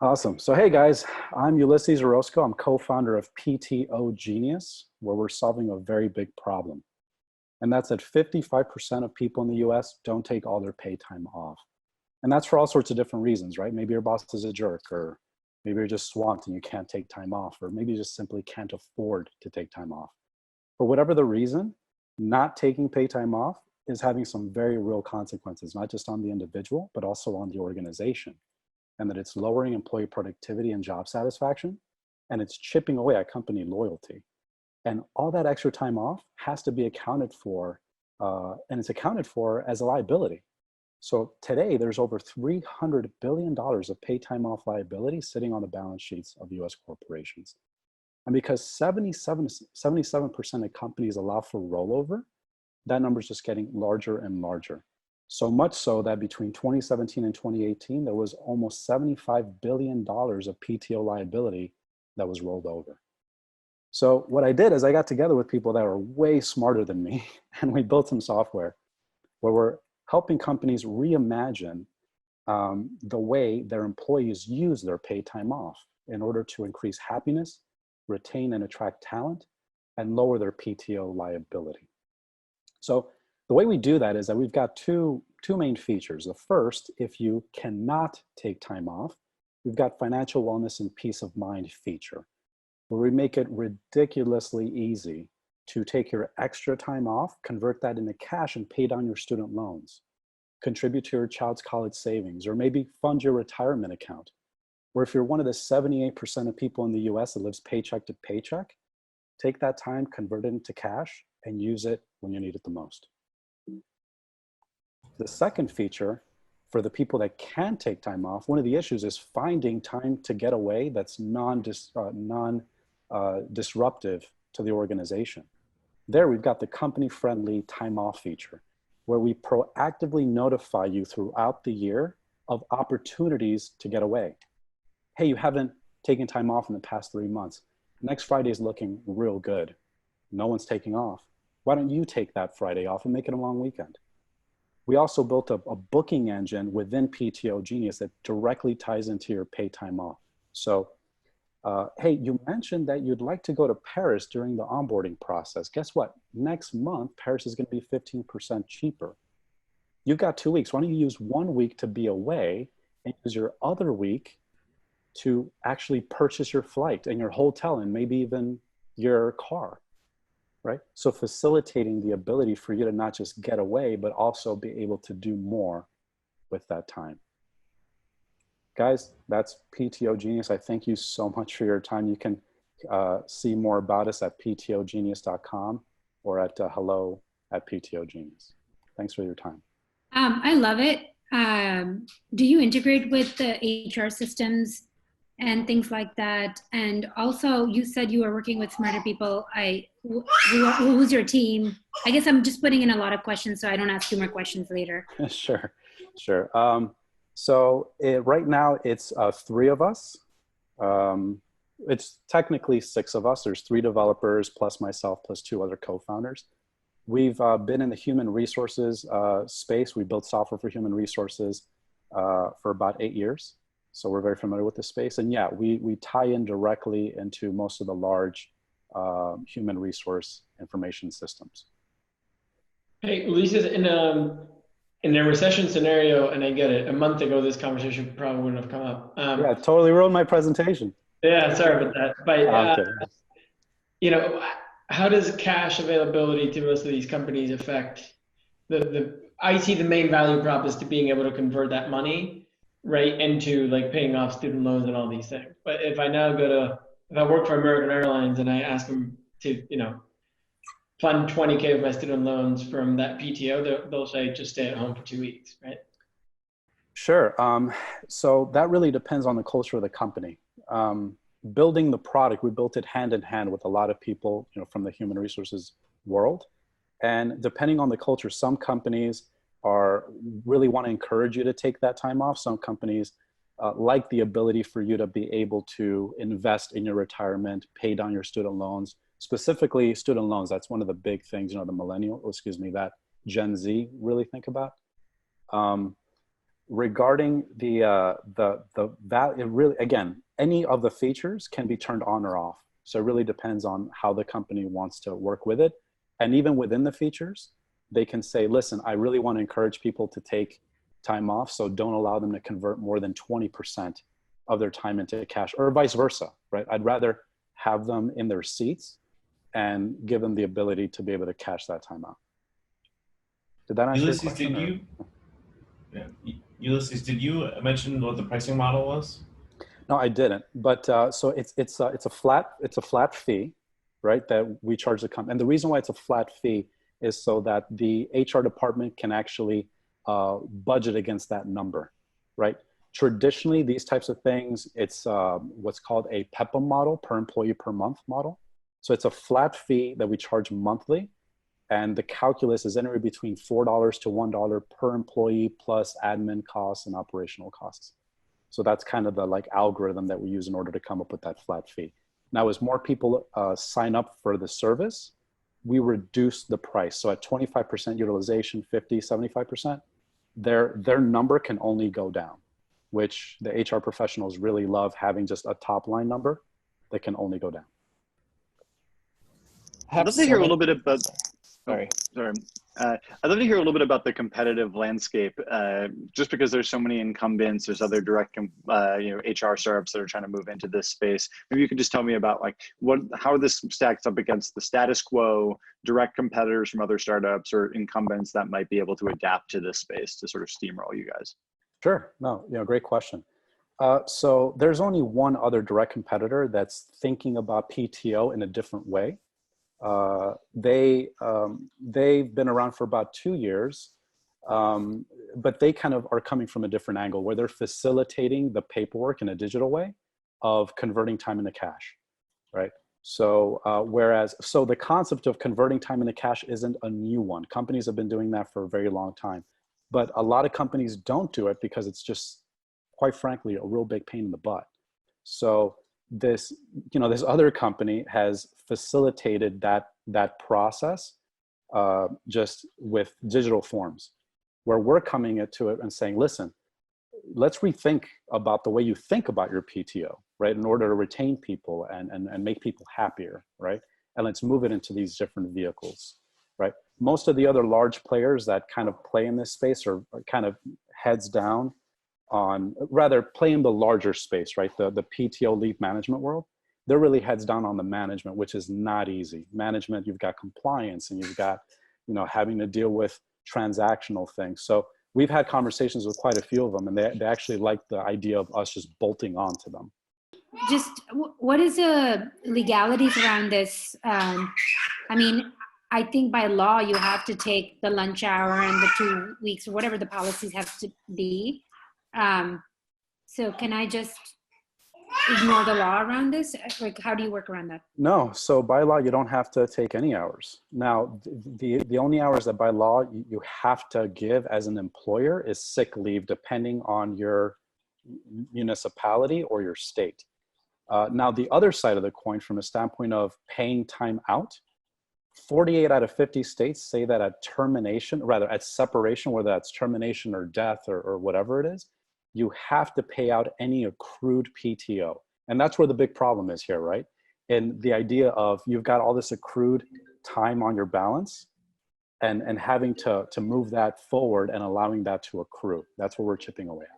Awesome. So, hey guys, I'm Ulysses Orozco. I'm co-founder of PTOGenius, where we're solving a very big problem. And that's that 55% of people in the US don't take all their pay time off. And that's for all sorts of different reasons, right? Maybe your boss is a jerk, or maybe you're just swamped and you can't take time off, or maybe you just simply can't afford to take time off. For whatever the reason, not taking pay time off is having some very real consequences, not just on the individual, but also on the organization. And that it's lowering employee productivity and job satisfaction, and it's chipping away at company loyalty. And all that extra time off has to be accounted for, and it's accounted for as a liability. So today, there's over $300 billion of paid time off liability sitting on the balance sheets of US corporations. And because 77% of companies allow for rollover, that number is just getting larger and larger. So much so that between 2017 and 2018, there was almost $75 billion of PTO liability that was rolled over. So what I did is I got together with people that are way smarter than me, and we built some software where we're helping companies reimagine the way their employees use their paid time off in order to increase happiness, retain and attract talent, and lower their PTO liability. So the way we do that is that we've got two main features. The first, if you cannot take time off, we've got financial wellness and peace of mind feature, where we make it ridiculously easy to take your extra time off, convert that into cash and pay down your student loans, contribute to your child's college savings, or maybe fund your retirement account. Or if you're one of the 78% of people in the US that lives paycheck to paycheck, take that time, convert it into cash, and use it when you need it the most. The second feature, for the people that can take time off, one of the issues is finding time to get away that's non-disruptive to the organization. There, we've got the company-friendly time off feature, where we proactively notify you throughout the year of opportunities to get away. Hey, you haven't taken time off in the past 3 months. Next Friday is looking real good. No one's taking off. Why don't you take that Friday off and make it a long weekend? We also built a booking engine within PTOGenius that directly ties into your pay time off. So, hey, you mentioned that you'd like to go to Paris during the onboarding process. Guess what? Next month, Paris is going to be 15% cheaper. You've got 2 weeks. Why don't you use 1 week to be away and use your other week to actually purchase your flight and your hotel and maybe even your car? Right? So facilitating the ability for you to not just get away, but also be able to do more with that time. Guys, that's PTOGenius. I thank you so much for your time. You can see more about us at ptogenius.com or at hello@PTOGenius. Thanks for your time. I love it. Do you integrate with the HR systems and things like that? And also, you said you were working with smarter people. Who's your team? I guess I'm just putting in a lot of questions so I don't ask you more questions later. Sure. So right now it's 3 of us. It's technically 6 of us. There's 3 developers plus myself plus 2 other co-founders. We've been in the human resources space. We built software for human resources for about 8 years. So we're very familiar with the space. And yeah, we tie in directly into most of the large human resource information systems. Hey, Ulises, in a recession scenario, and I get it, a month ago, this conversation probably wouldn't have come up. Yeah, totally ruined my presentation. Yeah, sorry about that. But, how does cash availability to most of these companies affect I see the main value prop is to being able to convert that money right into like paying off student loans and all these things. But if I now if I work for American Airlines and I ask them to, fund 20K of my student loans from that PTO, they'll say, just stay at home for 2 weeks, right? Sure. So that really depends on the culture of the company. Building the product, we built it hand in hand with a lot of people, from the human resources world. And depending on the culture, some companies really want to encourage you to take that time off. Some companies like the ability for you to be able to invest in your retirement, pay down your student loans, specifically student loans. That's one of the big things, that Gen Z really think about. regarding the value, it really, again, any of the features can be turned on or off. So it really depends on how the company wants to work with it. And even within the features, they can say, listen, I really want to encourage people to take time off, so don't allow them to convert more than 20% of their time into cash, or vice versa, right? I'd rather have them in their seats and give them the ability to be able to cash that time out. Did that answer your question? Ulysses, did you mention what the pricing model was? No, I didn't. But so it's a flat fee, right? That we charge the company. And the reason why it's a flat fee is so that the HR department can actually budget against that number, right? Traditionally, these types of things, it's what's called a PEPM model, per employee per month model. So it's a flat fee that we charge monthly. And the calculus is anywhere between $4 to $1 per employee plus admin costs and operational costs. So that's kind of the like algorithm that we use in order to come up with that flat fee. Now, as more people sign up for the service, we reduce the price. So at 25% utilization, 50, 75%, their number can only go down, which the HR professionals really love, having just a top line number that can only go down. I'd love to hear a little bit about, I'd love to hear a little bit about the competitive landscape, just because there's so many incumbents, there's other direct, HR startups that are trying to move into this space. Maybe you could just tell me about like how this stacks up against the status quo, direct competitors from other startups or incumbents that might be able to adapt to this space to sort of steamroll you guys. Sure, no, great question. So there's only one other direct competitor that's thinking about PTO in a different way. They've been around for about 2 years, but they kind of are coming from a different angle where they're facilitating the paperwork in a digital way of converting time into cash, right? So so the concept of converting time into cash isn't a new one. Companies have been doing that for a very long time, but a lot of companies don't do it because it's just, quite frankly, a real big pain in the butt. So this other company has facilitated that process just with digital forms, where we're coming into it and saying, listen, let's rethink about the way you think about your PTO, right? In order to retain people and make people happier, right? And let's move it into these different vehicles, right? Most of the other large players that kind of play in this space are kind of heads down on, rather play in the larger space, right? The PTO leave management world. They're really heads down on the management, which is not easy. Management, you've got compliance and you've got, having to deal with transactional things. So we've had conversations with quite a few of them, and they actually like the idea of us just bolting onto them. Just what is the legalities around this? I mean, I think by law, you have to take the lunch hour and the 2 weeks or whatever the policies have to be. So can I just ignore the law around this? Like, how do you work around that? No. So by law, you don't have to take any hours. Now, the only hours that by law you have to give as an employer is sick leave, depending on your municipality or your state. Now, the other side of the coin, from a standpoint of paying time out, 48 out of 50 states say that at termination, rather at separation, whether that's termination or death or whatever it is, you have to pay out any accrued PTO. And that's where the big problem is here, right? And the idea of you've got all this accrued time on your balance and having to move that forward and allowing that to accrue. That's where we're chipping away at.